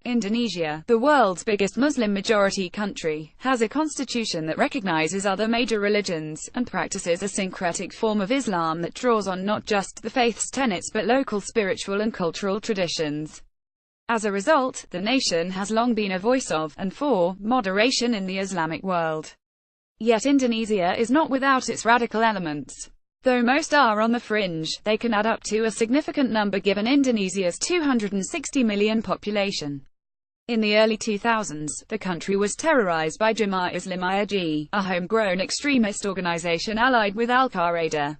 Indonesia, the world's biggest Muslim-majority country, has a constitution that recognizes other major religions, and practices a syncretic form of Islam that draws on not just the faith's tenets but local spiritual and cultural traditions. As a result, the nation has long been a voice of, and for, moderation in the Islamic world. Yet Indonesia is not without its radical elements. Though most are on the fringe, they can add up to a significant number given Indonesia's 260 million population. In the early 2000s, the country was terrorized by Jemaah Islamiyah, a homegrown extremist organization allied with Al-Qaeda.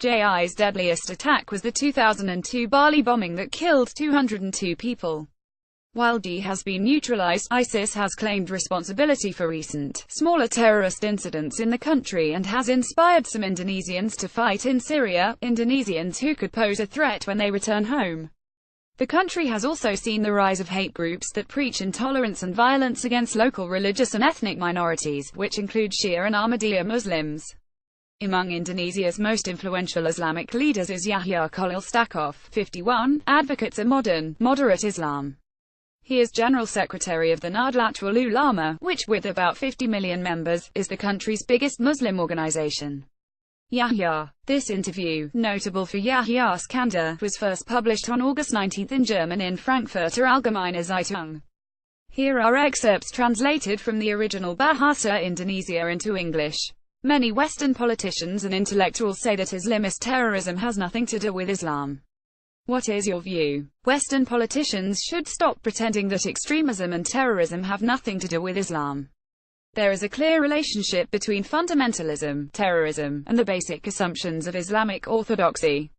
JI's deadliest attack was the 2002 Bali bombing that killed 202 people. While J has been neutralized, ISIS has claimed responsibility for recent, smaller terrorist incidents in the country and has inspired some Indonesians to fight in Syria, Indonesians who could pose a threat when they return home. The country has also seen the rise of hate groups that preach intolerance and violence against local religious and ethnic minorities, which include Shia and Ahmadiyya Muslims. Among Indonesia's most influential Islamic leaders is Yahya Khalil Stakuf, 51, advocates a modern, moderate Islam. He is General Secretary of the Nahdlatul Ulama, which, with about 50 million members, is the country's biggest Muslim organization. Yahya. This interview, notable for Yahya's candor, was first published on August 19 in German in Frankfurter Allgemeine Zeitung. Here are excerpts translated from the original Bahasa Indonesia into English. Many Western politicians and intellectuals say that Islamist terrorism has nothing to do with Islam. What is your view? Western politicians should stop pretending that extremism and terrorism have nothing to do with Islam. There is a clear relationship between fundamentalism, terrorism, and the basic assumptions of Islamic orthodoxy.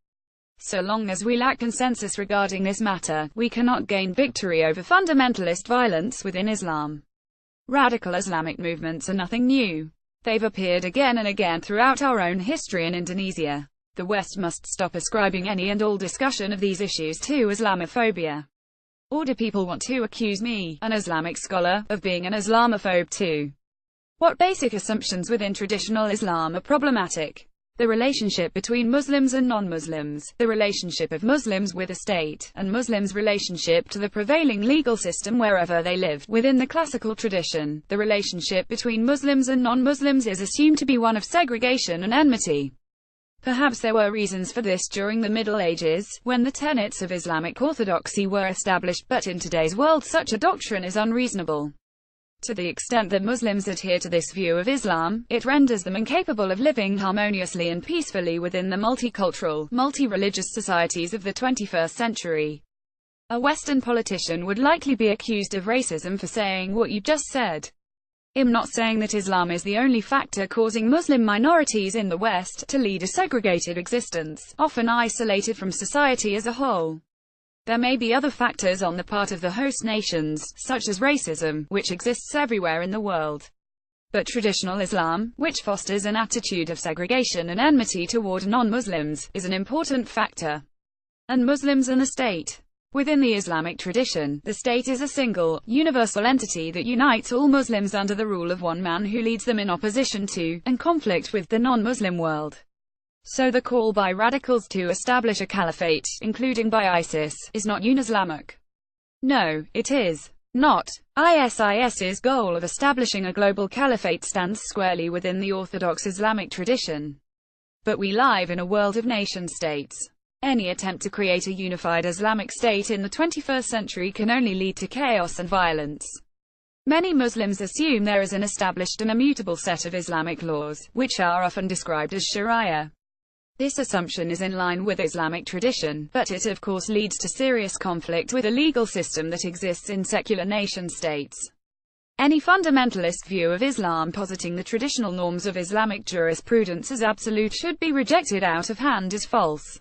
So long as we lack consensus regarding this matter, we cannot gain victory over fundamentalist violence within Islam. Radical Islamic movements are nothing new. They've appeared again and again throughout our own history in Indonesia. The West must stop ascribing any and all discussion of these issues to Islamophobia. Or do people want to accuse me, an Islamic scholar, of being an Islamophobe too? What basic assumptions within traditional Islam are problematic? The relationship between Muslims and non-Muslims, the relationship of Muslims with the state, and Muslims' relationship to the prevailing legal system wherever they live. Within the classical tradition, the relationship between Muslims and non-Muslims is assumed to be one of segregation and enmity. Perhaps there were reasons for this during the Middle Ages, when the tenets of Islamic orthodoxy were established, but in today's world such a doctrine is unreasonable. To the extent that Muslims adhere to this view of Islam, it renders them incapable of living harmoniously and peacefully within the multicultural, multi-religious societies of the 21st century. A Western politician would likely be accused of racism for saying what you just said. I'm not saying that Islam is the only factor causing Muslim minorities in the West to lead a segregated existence, often isolated from society as a whole. There may be other factors on the part of the host nations, such as racism, which exists everywhere in the world. But traditional Islam, which fosters an attitude of segregation and enmity toward non-Muslims, is an important factor. And Muslims and the state. Within the Islamic tradition, the state is a single, universal entity that unites all Muslims under the rule of one man who leads them in opposition to, and conflict with, the non-Muslim world. So the call by radicals to establish a caliphate, including by ISIS, is not un-Islamic. No, it is not. ISIS's goal of establishing a global caliphate stands squarely within the Orthodox Islamic tradition. But we live in a world of nation-states. Any attempt to create a unified Islamic state in the 21st century can only lead to chaos and violence. Many Muslims assume there is an established and immutable set of Islamic laws, which are often described as Sharia. This assumption is in line with Islamic tradition, but it of course leads to serious conflict with a legal system that exists in secular nation-states. Any fundamentalist view of Islam positing the traditional norms of Islamic jurisprudence as absolute should be rejected out of hand as false.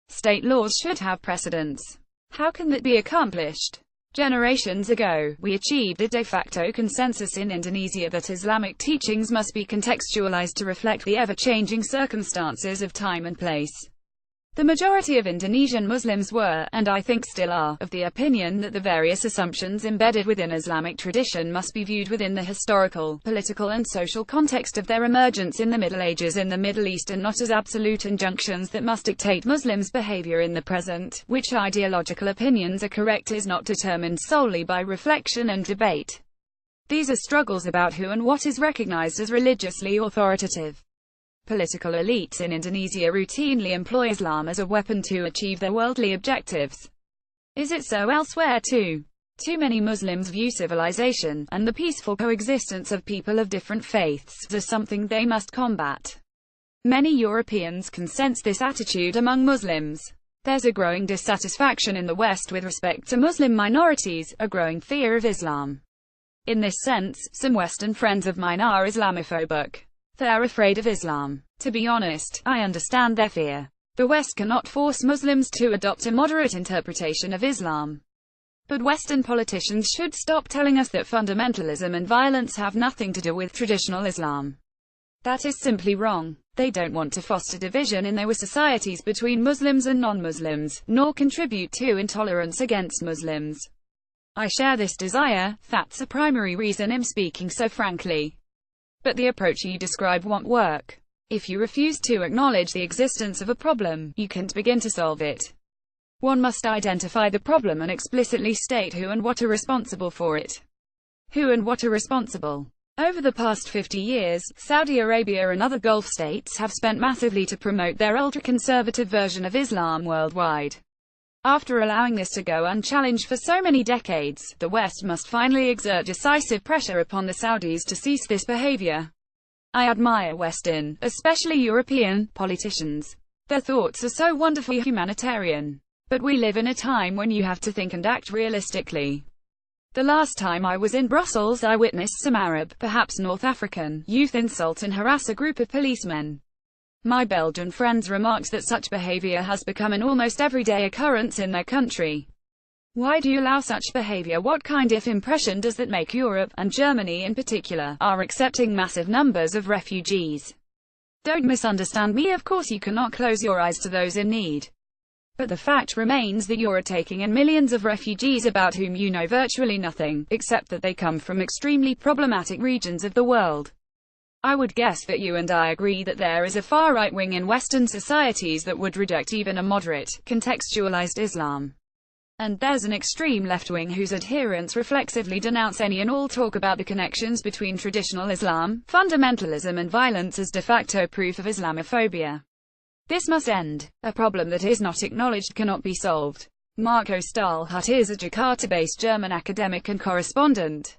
State laws should have precedence. How can that be accomplished? Generations ago, we achieved a de facto consensus in Indonesia that Islamic teachings must be contextualized to reflect the ever-changing circumstances of time and place. The majority of Indonesian Muslims were, and I think still are, of the opinion that the various assumptions embedded within Islamic tradition must be viewed within the historical, political and social context of their emergence in the Middle Ages in the Middle East, and not as absolute injunctions that must dictate Muslims' behavior in the present. Which ideological opinions are correct is not determined solely by reflection and debate. These are struggles about who and what is recognized as religiously authoritative. Political elites in Indonesia routinely employ Islam as a weapon to achieve their worldly objectives. Is it so elsewhere too? Too many Muslims view civilization, and the peaceful coexistence of people of different faiths, as something they must combat. Many Europeans can sense this attitude among Muslims. There's a growing dissatisfaction in the West with respect to Muslim minorities, a growing fear of Islam. In this sense, some Western friends of mine are Islamophobic. They're afraid of Islam. To be honest, I understand their fear. The West cannot force Muslims to adopt a moderate interpretation of Islam. But Western politicians should stop telling us that fundamentalism and violence have nothing to do with traditional Islam. That is simply wrong. They don't want to foster division in their societies between Muslims and non-Muslims, nor contribute to intolerance against Muslims. I share this desire. That's a primary reason I'm speaking so frankly. But the approach you describe won't work. If you refuse to acknowledge the existence of a problem, you can't begin to solve it. One must identify the problem and explicitly state who and what are responsible for it. Who and what are responsible? Over the past 50 years, Saudi Arabia and other Gulf states have spent massively to promote their ultra-conservative version of Islam worldwide. After allowing this to go unchallenged for so many decades, the West must finally exert decisive pressure upon the Saudis to cease this behavior. I admire Western, especially European, politicians. Their thoughts are so wonderfully humanitarian. But we live in a time when you have to think and act realistically. The last time I was in Brussels, I witnessed some Arab, perhaps North African, youth insult and harass a group of policemen. My Belgian friends remarked that such behavior has become an almost everyday occurrence in their country. Why do you allow such behavior? What kind of impression does that make? Europe, and Germany in particular, are accepting massive numbers of refugees. Don't misunderstand me, of course you cannot close your eyes to those in need. But the fact remains that you're taking in millions of refugees about whom you know virtually nothing, except that they come from extremely problematic regions of the world. I would guess that you and I agree that there is a far-right wing in Western societies that would reject even a moderate, contextualized Islam. And there's an extreme left wing whose adherents reflexively denounce any and all talk about the connections between traditional Islam, fundamentalism and violence as de facto proof of Islamophobia. This must end. A problem that is not acknowledged cannot be solved. Marco Stahlhut is a Jakarta-based German academic and correspondent.